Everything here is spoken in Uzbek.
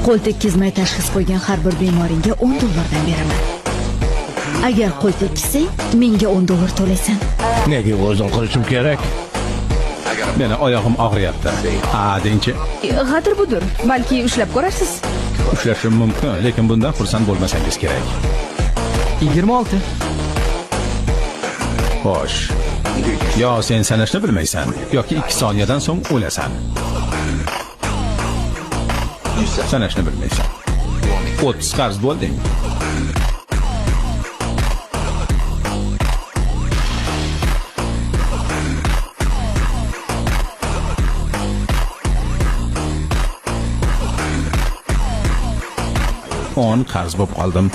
Qo'l tekkizmay tashxis qo'ygan har bir bemoringga $10 beraman. Agar qo'l tekkizsang, menga $10 to'laysan. Nega o'zim qilishim kerak? Meni oyog'im og'riyapti. Ha, dengchi. G'adir budur. Balki ushlab ko'rarsiz. Ushlashim mumkin, lekin bundan xursand bo'lmasangiz kerak. 26. Xo'sh. Yo sen sanashni bilmaysan, yoki 2 soniyadan so'ng o'lasan. Sanashni bilmaysan. 30 qarz bo'lding. On qarz bo'lib qoldim.